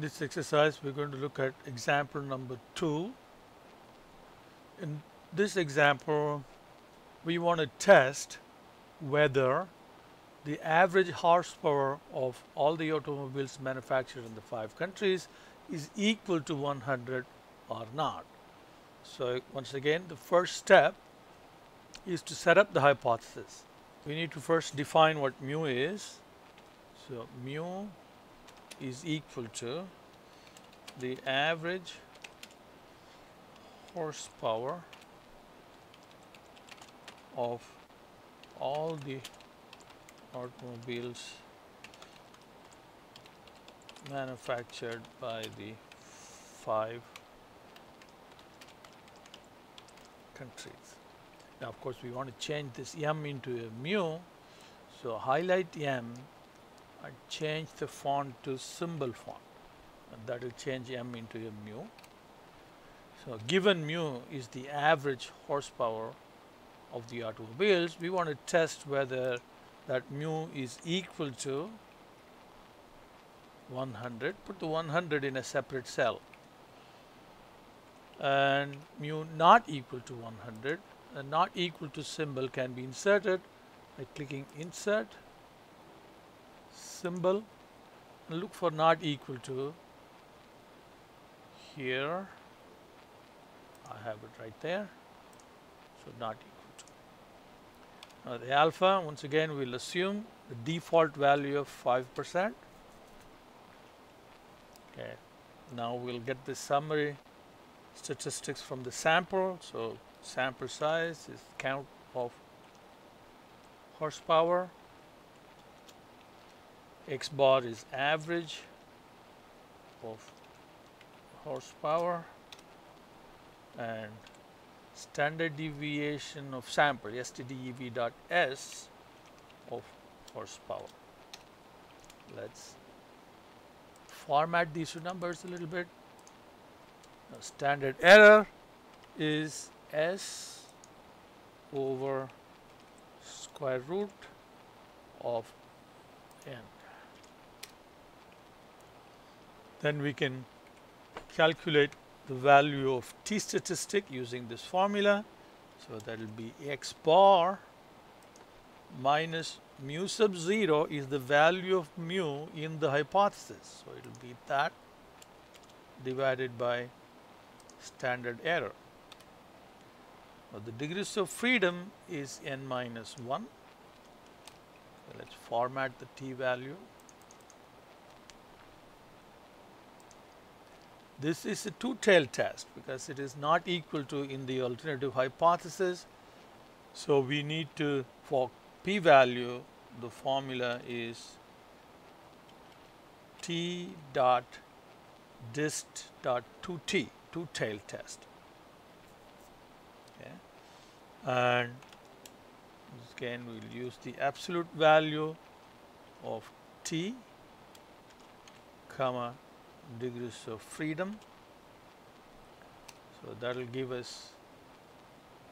this exercise, we're going to look at example number 2. In this example, we want to test whether the average horsepower of all the automobiles manufactured in the 5 countries is equal to 100 or not. So once again, the first step is to set up the hypothesis. We need to first define what mu is. So mu is equal to the average horsepower of all the automobiles manufactured by the 5 countries. Now, of course, we want to change this m into a mu, so highlight m and change the font to symbol font, and that will change m into a mu. So given mu is the average horsepower of the automobiles, we want to test whether that mu is equal to 100. Put the 100 in a separate cell. And mu not equal to 100, a not equal to symbol can be inserted by clicking insert, symbol, and look for not equal to. Here I have it right there, so not equal to. Now the alpha, once again, we'll assume the default value of 5%. Okay, now we'll get the summary statistics from the sample. So sample size is count of horsepower, x bar is average of horsepower, and standard deviation of sample stdev.s of horsepower. Let's format these two numbers a little bit. Now, standard error is s over square root of n. Then we can calculate the value of t statistic using this formula. So that will be x bar minus mu sub 0 is the value of mu in the hypothesis. So it will be that divided by standard error. Now the degrees of freedom is n minus 1. So let's format the t value. This is a two-tailed test because it is not equal to in the alternative hypothesis. So we need to, for p-value, the formula is t dot dist dot 2t, two-tailed test. Okay. And again, we'll use the absolute value of t, comma, degrees of freedom. So that will give us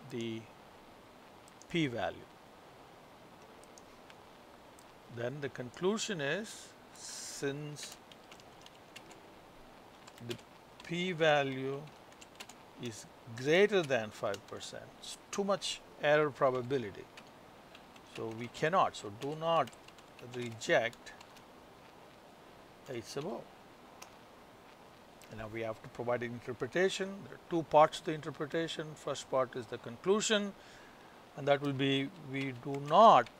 the p-value. Then the conclusion is, since the p-value is greater than 5%, it's too much error probability. So we cannot, so do not reject H sub O. And now we have to provide an interpretation. There are two parts to the interpretation. First part is the conclusion, and that will be, we do not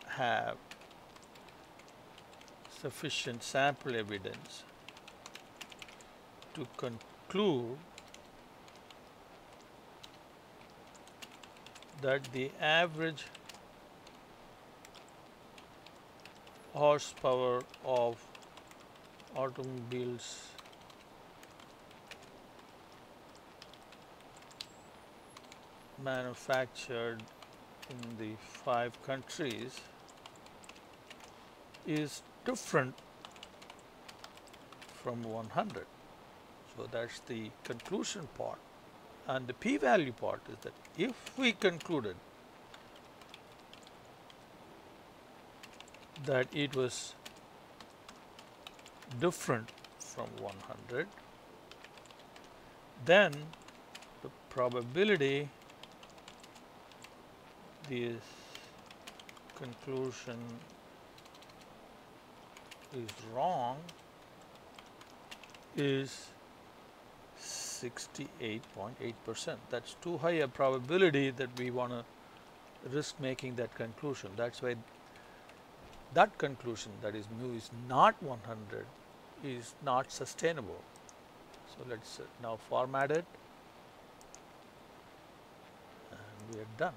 have sufficient sample evidence to conclude that the average horsepower of automobiles manufactured in the 5 countries is different from 100. So that's the conclusion part. And the p-value part is that if we concluded that it was different from 100, then the probability this conclusion is wrong is 68.8%. That's too high a probability that we want to risk making that conclusion. That's why that conclusion, that is mu is not 100, is not sustainable. So let's now format it, and we are done.